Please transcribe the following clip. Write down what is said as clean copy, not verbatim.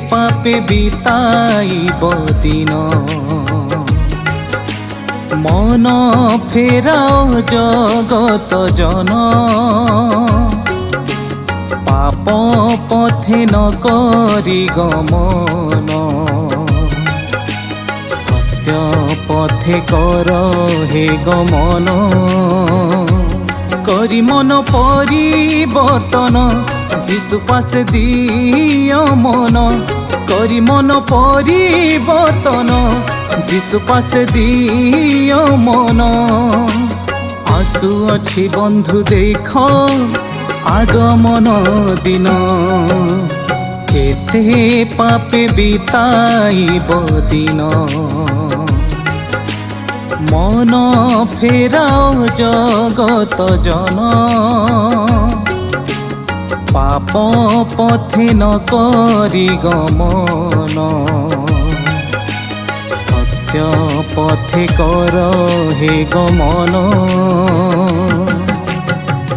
পাপে বিতাইব দিন মন ফেরাও জগত জন পাপ পথে নকরি গমন সত্য পথে কর হে গমন করি মন পরিবর্তন যিশু পাশে দিও মন করি মন পরিবর্তন যিশু পাশে দিও মন আসুଅଛି বন্ধু দেখ আগমন দিন কেতে পাপে বিতাইব দিন মন ফেরাও জগত জন পাপ পথে নকরি গমন সত্য পথে কর হে গমন।